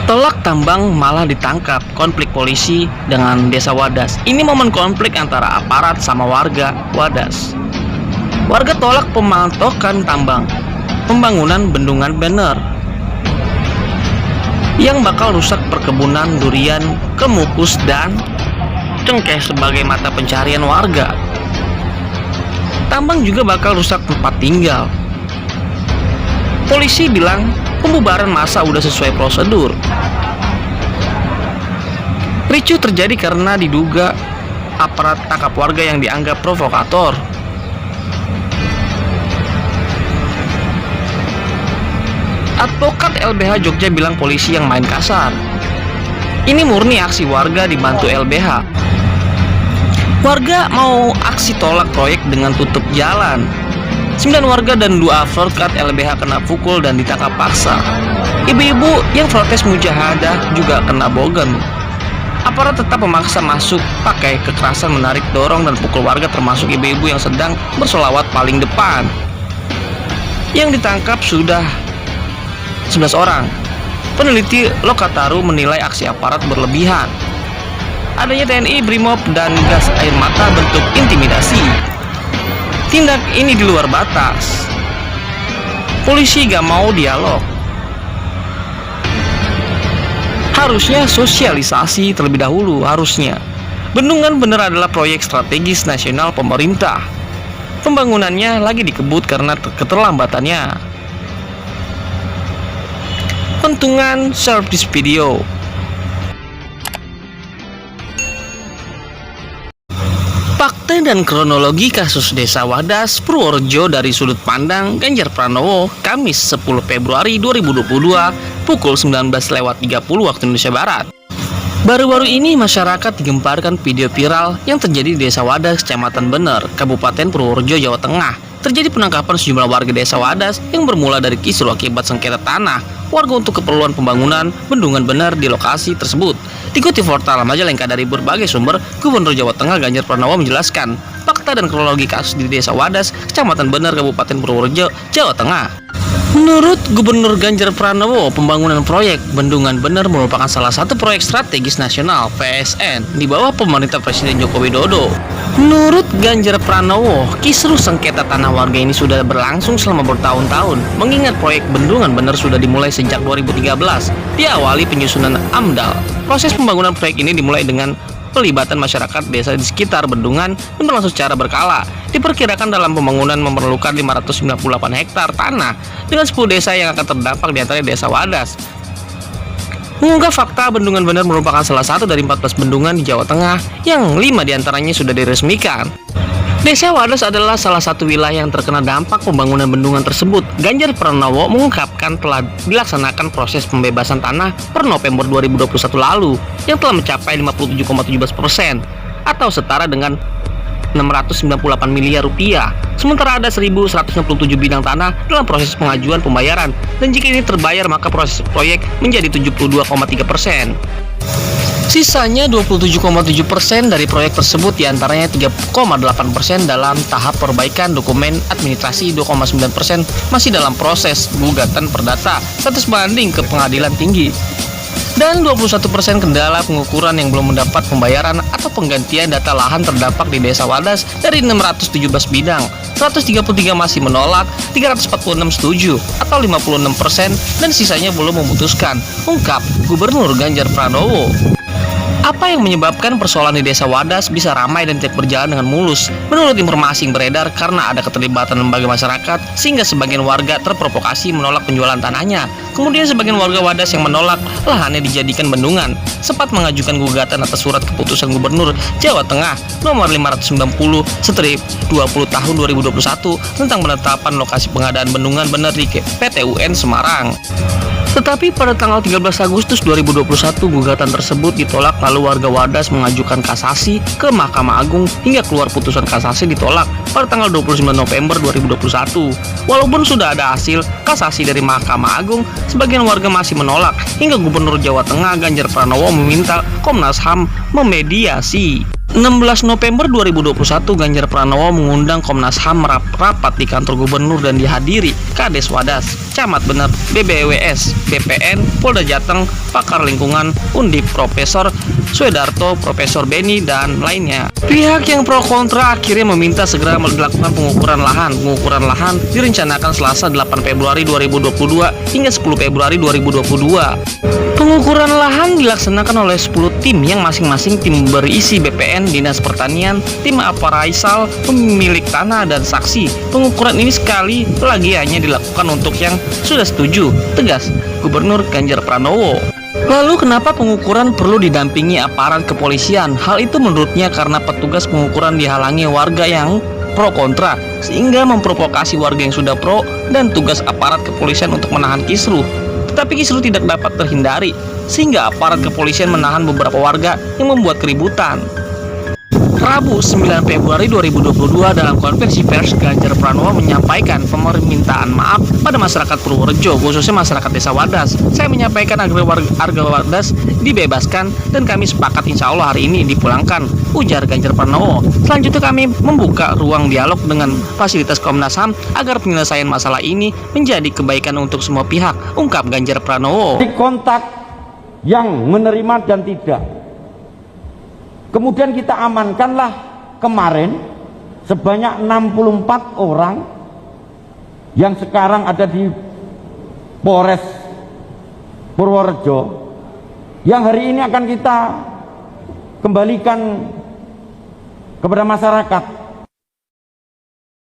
Tolak tambang malah ditangkap, konflik polisi dengan desa Wadas. Ini momen konflik antara aparat sama warga Wadas. Warga tolak pemantokan tambang, pembangunan bendungan bener yang bakal rusak perkebunan durian, kemukus, dan cengkeh sebagai mata pencarian warga. Tambang juga bakal rusak tempat tinggal. Polisi bilang pembubaran massa udah sesuai prosedur. Ricuh terjadi karena diduga aparat tangkap warga yang dianggap provokator. Advokat LBH Jogja bilang polisi yang main kasar. Ini murni aksi warga dibantu LBH. Warga mau aksi tolak proyek dengan tutup jalan. 9 warga dan 2 advokat LBH kena pukul dan ditangkap paksa. Ibu-ibu yang protes mujahadah juga kena bogan. Aparat tetap memaksa masuk pakai kekerasan, menarik, dorong, dan pukul warga termasuk ibu-ibu yang sedang bersolawat paling depan. Yang ditangkap sudah 11 orang. Peneliti Lokataru menilai aksi aparat berlebihan. Adanya TNI, Brimob, dan gas air mata bentuk intimidasi. Tindak ini di luar batas. Polisi gak mau dialog. Harusnya sosialisasi terlebih dahulu, harusnya. Bendungan bener adalah proyek strategis nasional pemerintah. Pembangunannya lagi dikebut karena keterlambatannya. Pentungan share this video. Fakta dan kronologi kasus Desa Wadas, Purworejo dari sudut pandang Ganjar Pranowo, Kamis 10 Februari 2022, pukul 19.30 waktu Indonesia Barat. Baru-baru ini masyarakat digemparkan video viral yang terjadi di Desa Wadas, Kecamatan Bener, Kabupaten Purworejo, Jawa Tengah. Terjadi penangkapan sejumlah warga Desa Wadas yang bermula dari kisruh akibat sengketa tanah warga untuk keperluan pembangunan bendungan bener di lokasi tersebut. Dikutip portal Majalengka dari berbagai sumber, Gubernur Jawa Tengah Ganjar Pranowo menjelaskan fakta dan kronologi kasus di Desa Wadas, Kecamatan Bener, Kabupaten Purworejo, Jawa Tengah. Menurut Gubernur Ganjar Pranowo, pembangunan proyek Bendungan Bener merupakan salah satu proyek strategis nasional (PSN) di bawah pemerintah Presiden Joko Widodo. Menurut Ganjar Pranowo, kisruh sengketa tanah warga ini sudah berlangsung selama bertahun-tahun. Mengingat proyek Bendungan Bener sudah dimulai sejak 2013, diawali penyusunan AMDAL. Proses pembangunan proyek ini dimulai dengan pelibatan masyarakat desa di sekitar bendungan dan berlangsung secara berkala. Diperkirakan dalam pembangunan memerlukan 598 hektar tanah dengan 10 desa yang akan terdampak, diantaranya Desa Wadas. Mengungkap fakta, Bendungan Bener merupakan salah satu dari 14 bendungan di Jawa Tengah yang 5 diantaranya sudah diresmikan. Desa Wadas adalah salah satu wilayah yang terkena dampak pembangunan bendungan tersebut. Ganjar Pranowo mengungkapkan telah dilaksanakan proses pembebasan tanah per November 2021 lalu yang telah mencapai 57,17% atau setara dengan 698 miliar rupiah. Sementara ada 1.167 bidang tanah dalam proses pengajuan pembayaran, dan jika ini terbayar maka proses proyek menjadi 72,3%. Sisanya 27,7% dari proyek tersebut, diantaranya 3,8% dalam tahap perbaikan dokumen administrasi, 2,9% masih dalam proses gugatan perdata 100 banding ke pengadilan tinggi, dan 21% kendala pengukuran yang belum mendapat pembayaran atau penggantian data lahan terdampak di Desa Wadas. Dari 617 bidang, 133 masih menolak, 346 setuju atau 56%, dan sisanya belum memutuskan, ungkap Gubernur Ganjar Pranowo. Apa yang menyebabkan persoalan di Desa Wadas bisa ramai dan tidak berjalan dengan mulus? Menurut informasi yang beredar, karena ada keterlibatan lembaga masyarakat sehingga sebagian warga terprovokasi menolak penjualan tanahnya. Kemudian sebagian warga Wadas yang menolak lahannya dijadikan bendungan sempat mengajukan gugatan atas surat keputusan Gubernur Jawa Tengah nomor 590/20 tahun 2021 tentang penetapan lokasi pengadaan bendungan bener di PT UN Semarang. Tetapi pada tanggal 13 Agustus 2021 gugatan tersebut ditolak, lalu warga Wadas mengajukan kasasi ke Mahkamah Agung hingga keluar putusan kasasi ditolak pada tanggal 29 November 2021. Walaupun sudah ada hasil kasasi dari Mahkamah Agung, sebagian warga masih menolak hingga Gubernur Jawa Tengah Ganjar Pranowo meminta Komnas HAM memediasi. 16 November 2021, Ganjar Pranowo mengundang Komnas HAM rapat di kantor gubernur dan dihadiri Kades Wadas, Camat Bener, BBWS, BPN, Polda Jateng, pakar lingkungan, Undip, Profesor Suedarto, Profesor Beni, dan lainnya. Pihak yang pro kontra akhirnya meminta segera dilakukan pengukuran lahan. Pengukuran lahan direncanakan Selasa 8 Februari 2022 hingga 10 Februari 2022. Pengukuran lahan dilaksanakan oleh 10 tim yang masing-masing tim berisi BPN, Dinas Pertanian, tim aparaisal, pemilik tanah, dan saksi. Pengukuran ini sekali lagi hanya dilakukan untuk yang sudah setuju, tegas Gubernur Ganjar Pranowo. Lalu kenapa pengukuran perlu didampingi aparat kepolisian? Hal itu menurutnya karena petugas pengukuran dihalangi warga yang pro kontra, sehingga memprovokasi warga yang sudah pro, dan tugas aparat kepolisian untuk menahan kisruh. Tetapi kisruh tidak dapat terhindari, sehingga aparat kepolisian menahan beberapa warga yang membuat keributan. Rabu 9 Februari 2022, dalam konferensi pers, Ganjar Pranowo menyampaikan permintaan maaf pada masyarakat Purworejo, khususnya masyarakat Desa Wadas. Saya menyampaikan agar warga Wadas dibebaskan dan kami sepakat insya Allah hari ini dipulangkan, ujar Ganjar Pranowo. Selanjutnya kami membuka ruang dialog dengan fasilitas Komnas HAM agar penyelesaian masalah ini menjadi kebaikan untuk semua pihak, ungkap Ganjar Pranowo. Di kontak yang menerima dan tidak. Kemudian kita amankanlah kemarin sebanyak 64 orang yang sekarang ada di Polres Purworejo, yang hari ini akan kita kembalikan kepada masyarakat